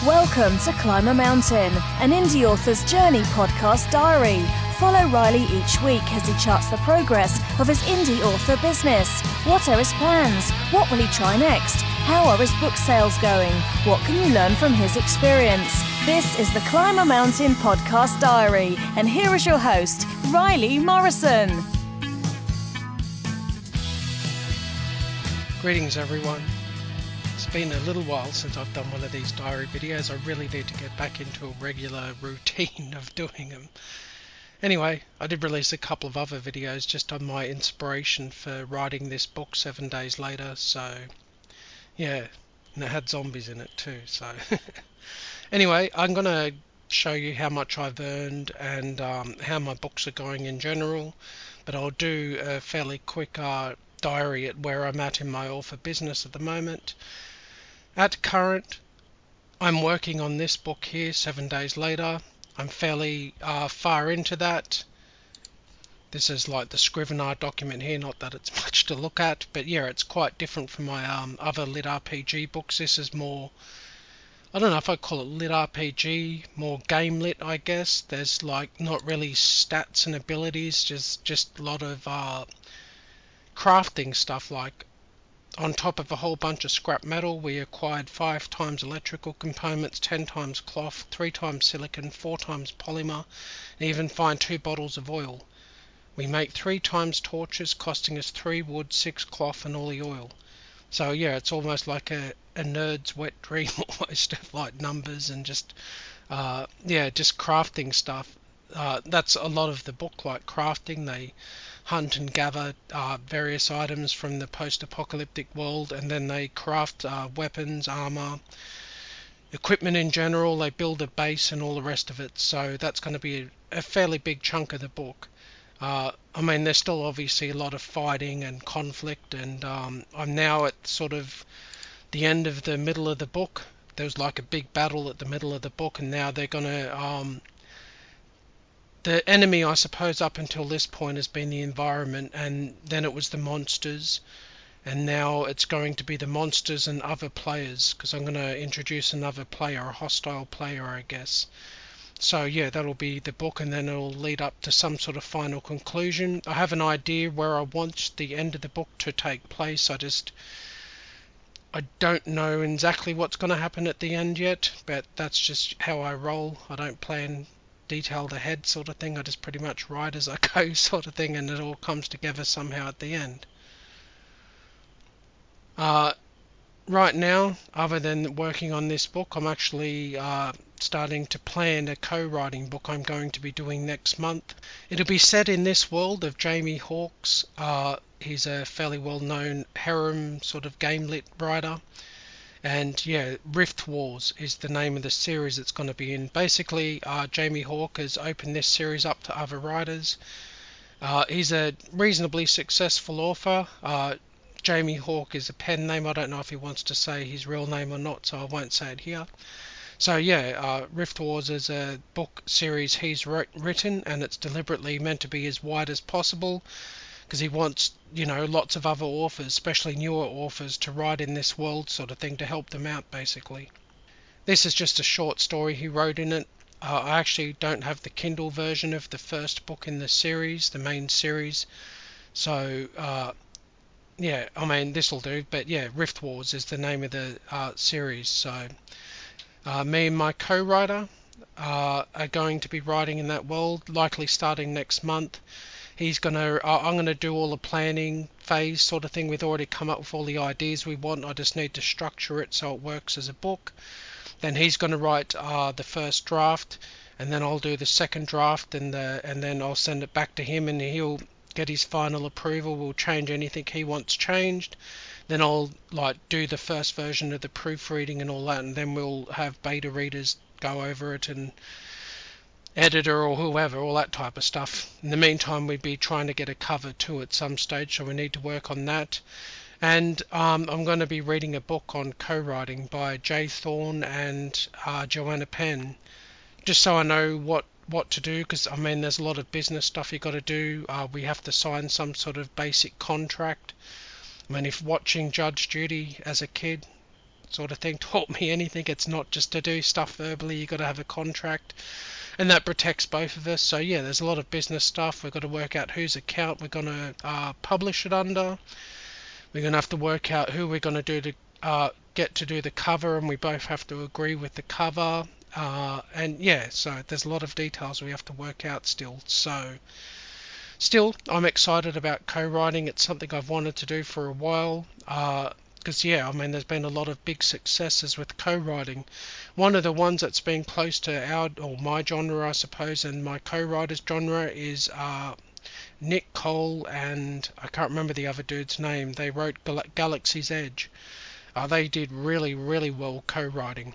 Welcome to Climb a Mountain, an indie author's journey podcast diary. Follow Riley each week as he charts the progress of his indie author business. What are his plans? What will he try next? How are his book sales going? What can you learn from his experience? This is the Climb a Mountain podcast diary, and here is your host, Riley Morrison. Greetings everyone. It's been a little while since I've done one of these diary videos. I really need to get back into a regular routine of doing them. Anyway, I did release a couple of other videos just on my inspiration for writing this book 7 days later, so yeah, and it had zombies in it too, so anyway, I'm going to show you how much I've earned and how my books are going in general, but I'll do a fairly quick diary at where I'm at in my author business at the moment. At current, I'm working on this book here 7 days later. I'm fairly far into that. This is like the Scrivener document here, not that it's much to look at, but yeah, it's quite different from my other lit RPG books. This is more, I don't know if I call it lit RPG, more game lit, I guess. There's like not really stats and abilities, just a lot of crafting stuff. Like on top of a whole bunch of scrap metal, we acquired 5 times electrical components, 10 times cloth, 3 times silicon, 4 times polymer, and even find 2 bottles of oil. We make 3 times torches, costing us 3 wood, 6 cloth, and all the oil. So yeah, it's almost like a nerd's wet dream, almost, of like numbers and just just crafting stuff. That's a lot of the book, like crafting. They hunt and gather various items from the post-apocalyptic world, and then they craft weapons, armor, equipment in general. They build a base and all the rest of it, so that's going to be a fairly big chunk of the book. I mean, there's still obviously a lot of fighting and conflict, and I'm now at sort of the end of the middle of the book. There was like a big battle at the middle of the book, and now they're going to the enemy, I suppose, up until this point has been the environment, and then it was the monsters, and now it's going to be the monsters and other players, because I'm going to introduce another player, a hostile player, I guess. So yeah, that'll be the book, and then it'll lead up to some sort of final conclusion. I have an idea where I want the end of the book to take place. I don't know exactly what's going to happen at the end yet, but that's just how I roll. I don't plan detailed ahead sort of thing. I just pretty much write as I go sort of thing, and it all comes together somehow at the end. Right now, other than working on this book, I'm actually starting to plan a co-writing book I'm going to be doing next month. It'll be set in this world of Jamie Hawkes. He's a fairly well-known harem sort of game lit writer. And yeah, Rift Wars is the name of the series it's going to be in. Basically, Jamie Hawke has opened this series up to other writers. He's a reasonably successful author. Jamie Hawke is a pen name. I don't know if he wants to say his real name or not, so I won't say it here. So yeah, Rift Wars is a book series he's written, and it's deliberately meant to be as wide as possible, because he wants, lots of other authors, especially newer authors, to write in this world sort of thing to help them out, basically. This is just a short story he wrote in it. I actually don't have the Kindle version of the first book in the series, the main series. So, yeah, I mean, this'll do. But yeah, Rift Wars is the name of the series. So, me and my co-writer are going to be writing in that world, likely starting next month. I'm going to do all the planning phase sort of thing. We've already come up with all the ideas we want. I just need to structure it so it works as a book. Then he's going to write the first draft, and then I'll do the second draft, and then I'll send it back to him, and he'll get his final approval. We'll change anything he wants changed. Then I'll do the first version of the proofreading and all that, and then we'll have beta readers go over it, and editor or whoever, all that type of stuff. In the meantime, we'd be trying to get a cover too at some stage, so we need to work on that. And I'm going to be reading a book on co-writing by Jay Thorne and Joanna Penn, just so I know what what to do, because I mean there's a lot of business stuff you got to do. We have to sign some sort of basic contract. I mean, if watching Judge Judy as a kid sort of thing taught me anything, it's not just to do stuff verbally, you got to have a contract, and that protects both of us. So yeah, there's a lot of business stuff. We've got to work out whose account we're going to publish it under. We're going to have to work out who we're going to do to get to do the cover, and we both have to agree with the cover. And yeah, so there's a lot of details we have to work out still. So still, I'm excited about co-writing. It's something I've wanted to do for a while. Because yeah, I mean, there's been a lot of big successes with co-writing. One of the ones that's been close to our, or my genre, I suppose, and my co-writer's genre is Nick Cole and I can't remember the other dude's name. They wrote Galaxy's Edge. They did really, really well co-writing.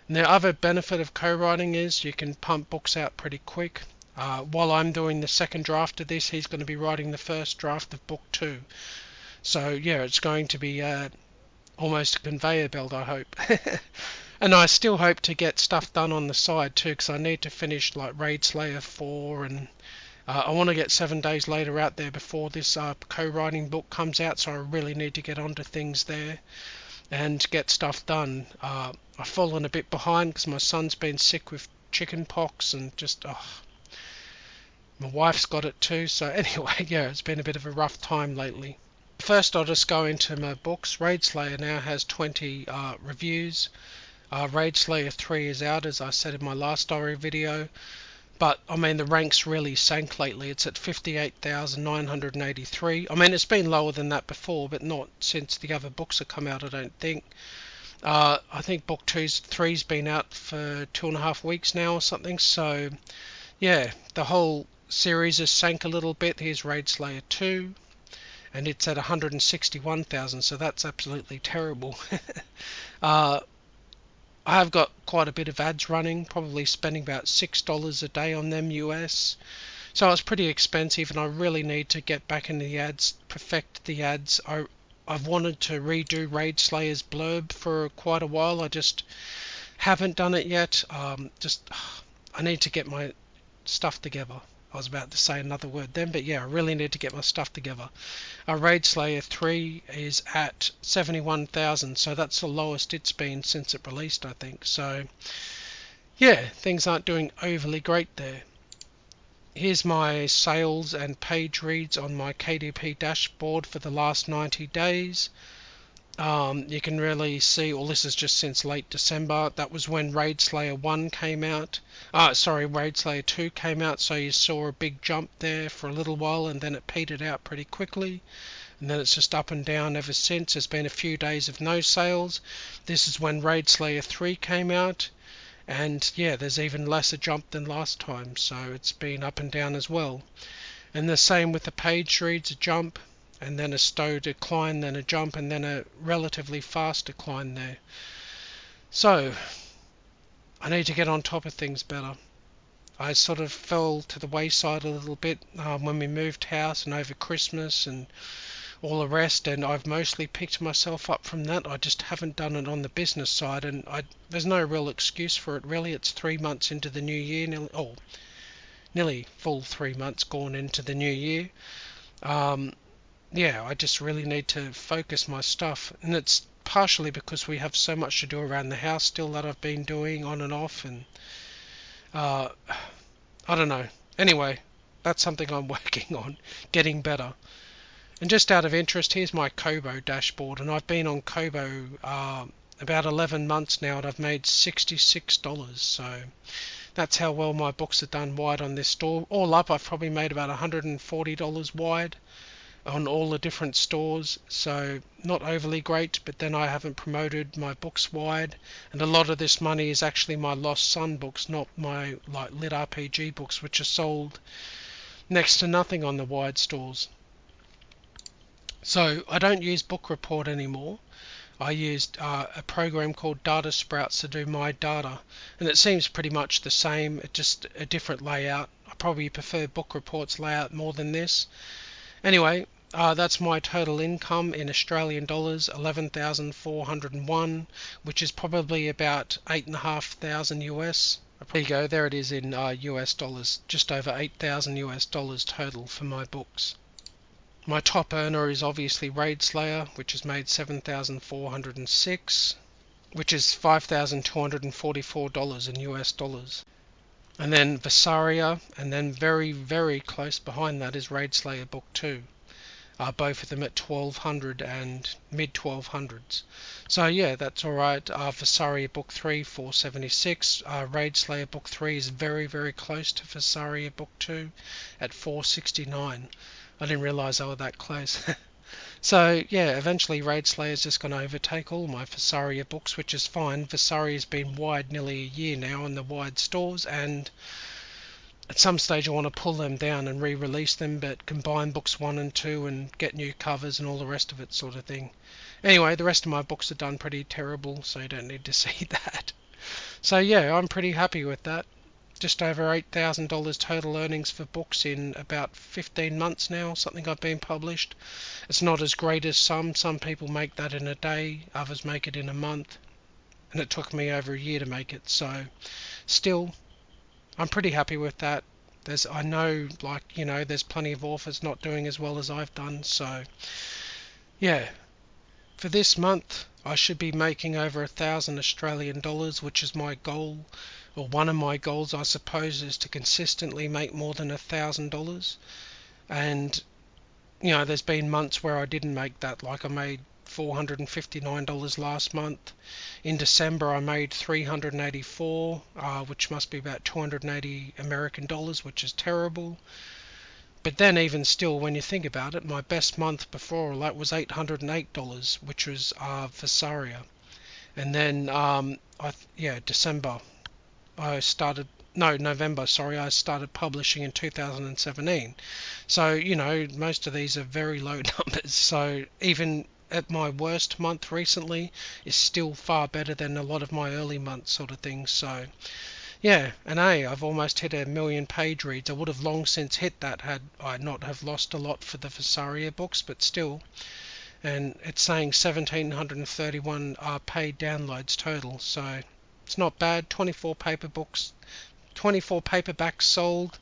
And the other benefit of co-writing is you can pump books out pretty quick. While I'm doing the second draft of this, he's going to be writing the first draft of book 2. So yeah, it's going to be almost a conveyor belt, I hope. And I still hope to get stuff done on the side too, because I need to finish like Raid Slayer 4, and I want to get 7 Days Later out there before this co-writing book comes out, so I really need to get onto things there and get stuff done. I've fallen a bit behind because my son's been sick with chicken pox, and just my wife's got it too, so anyway, yeah, it's been a bit of a rough time lately. First, I'll just go into my books. Raid Slayer now has 20 reviews. Raid Slayer 3 is out, as I said in my last diary video. But, I mean, the ranks really sank lately. It's at 58,983. I mean, it's been lower than that before, but not since the other books have come out, I don't think. I think book 3's been out for 2.5 weeks now or something. So, yeah, the whole series has sank a little bit. Here's Raid Slayer 2. And it's at 161,000, so that's absolutely terrible. I have got quite a bit of ads running, probably spending about $6 a day on them US. So it's pretty expensive, and I really need to get back into the ads, perfect the ads. I've wanted to redo Raid Slayer's blurb for quite a while. I just haven't done it yet. I need to get my stuff together. I was about to say another word then, but yeah, I really need to get my stuff together. Raid Slayer 3 is at 71,000, so that's the lowest it's been since it released, I think. So yeah, things aren't doing overly great there. Here's my sales and page reads on my KDP dashboard for the last 90 days. You can really see, well, this is just since late December. That was when Raid Slayer 1 came out. Raid Slayer 2 came out, so you saw a big jump there for a little while, and then it petered out pretty quickly. And then it's just up and down ever since. There's been a few days of no sales. This is when Raid Slayer 3 came out. And yeah, there's even less a jump than last time, so it's been up and down as well. And the same with the page reads, a jump, and then a slow decline, then a jump, and then a relatively fast decline there. So I need to get on top of things better. I sort of fell to the wayside a little bit when we moved house and over Christmas and all the rest, and I've mostly picked myself up from that. I just haven't done it on the business side, and there's no real excuse for it really. It's 3 months into the new year, nearly full 3 months gone into the new year. Yeah, I just really need to focus my stuff, and it's partially because we have so much to do around the house still that I've been doing on and off, and I don't know. Anyway, that's something I'm working on, getting better. And just out of interest, here's my Kobo dashboard, and I've been on Kobo about 11 months now, and I've made $66, so that's how well my books are done wide on this store. All up, I've probably made about $140 wide on all the different stores, so not overly great, but then I haven't promoted my books wide, and a lot of this money is actually my Lost Sun books, not my lit RPG books, which are sold next to nothing on the wide stores. So I don't use Book Report anymore. I used a program called Data Sprouts to do my data, and it seems pretty much the same, just a different layout. I probably prefer Book Report's layout more than this. Anyway, that's my total income in Australian dollars, 11,401, which is probably about 8,500 US. There you go, there it is in US dollars, just over 8,000 US dollars total for my books. My top earner is obviously Raid Slayer, which has made 7,406, which is $5,244 in US dollars. And then Visaria, and then very, very close behind that is Raid Slayer Book 2. Both of them at 1,200 and mid-1200s. So yeah, that's alright. Visaria Book 3, 476. Raid Slayer Book 3 is very, very close to Visaria Book 2 at 469. I didn't realise they were that close. So yeah, eventually Raid Slayer's just going to overtake all my Visaria books, which is fine. Visaria's been wide nearly a year now in the wide stores, and at some stage I want to pull them down and re-release them, but combine books 1 and 2 and get new covers and all the rest of it sort of thing. Anyway, the rest of my books are done pretty terrible, so you don't need to see that. So yeah, I'm pretty happy with that. Just over $8,000 total earnings for books in about 15 months now, something I've been published. It's not as great as some. Some people make that in a day, others make it in a month, and it took me over a year to make it, so still, I'm pretty happy with that. I know, there's plenty of authors not doing as well as I've done, so yeah. For this month, I should be making over 1,000 Australian dollars, which is my goal, or one of my goals, I suppose, is to consistently make more than $1,000. And there's been months where I didn't make that, like I made $459 last month. In December I made $384, which must be about 280 American dollars, which is terrible. But then even still, when you think about it, my best month before all that was $808, which was Visaria. And then November, I started publishing in 2017. So, most of these are very low numbers. So even at my worst month recently is still far better than a lot of my early months sort of thing. So yeah, and I've almost hit 1 million page reads. I would have long since hit that had I not have lost a lot for the Visaria books, but still. And it's saying 1,731 paid downloads total, so it's not bad. 24 paperbacks sold.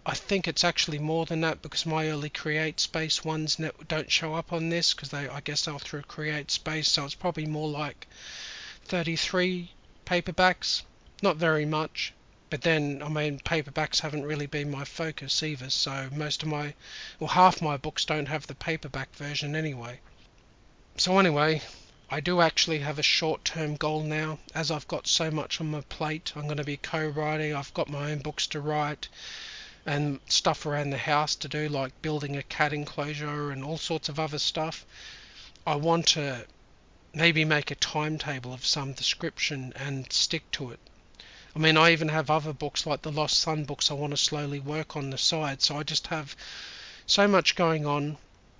I think it's actually more than that, because my early Create Space ones don't show up on this, because I guess they're through Create Space, so it's probably more like 33 paperbacks. Not very much, but then paperbacks haven't really been my focus either, so half my books don't have the paperback version anyway. So anyway, I do actually have a short-term goal now. As I've got so much on my plate, I'm going to be co-writing, I've got my own books to write, and stuff around the house to do, like building a cat enclosure and all sorts of other stuff. I want to maybe make a timetable of some description and stick to it. I even have other books like the Lost Sun books I want to slowly work on the side, so I just have so much going on.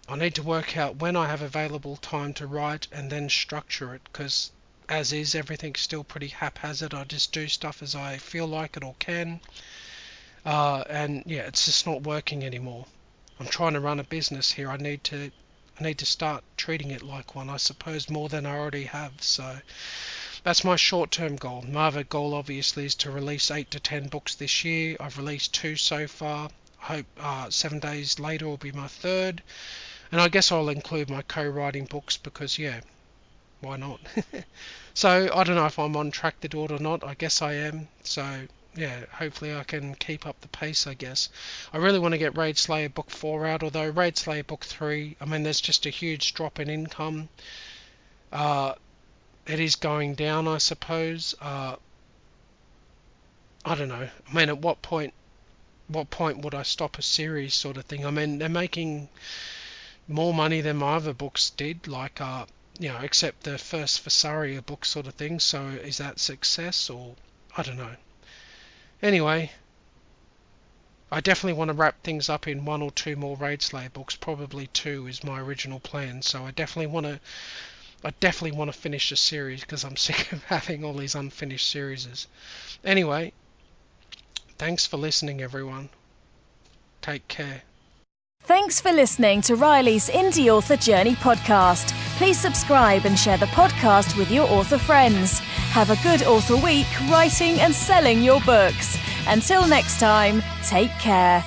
I need to work out when I have available time to write and then structure it, because as is, everything's still pretty haphazard. I just do stuff as I feel like it or can. And yeah, it's just not working anymore. I'm trying to run a business here. I need to start treating it like one, I suppose, more than I already have. So that's my short-term goal. My other goal, obviously, is to release 8 to 10 books this year. I've released 2 so far. I hope 7 days later will be my 3rd. And I guess I'll include my co-writing books, because, yeah, why not? So I don't know if I'm on track to do it or not. I guess I am. So yeah, hopefully I can keep up the pace, I guess. I really want to get Raid Slayer Book 4 out, although Raid Slayer Book 3, there's just a huge drop in income. It is going down, I suppose. I don't know. At what point would I stop a series sort of thing? They're making more money than my other books did, like, except the first Visaria book sort of thing. So is that success, or I don't know. Anyway, I definitely want to wrap things up in 1 or 2 more Raid Slayer books. Probably 2 is my original plan. So I definitely want to finish the series, because I'm sick of having all these unfinished series. Anyway, thanks for listening, everyone. Take care. Thanks for listening to Riley's Indie Author Journey podcast. Please subscribe and share the podcast with your author friends. Have a good author week writing and selling your books. Until next time, take care.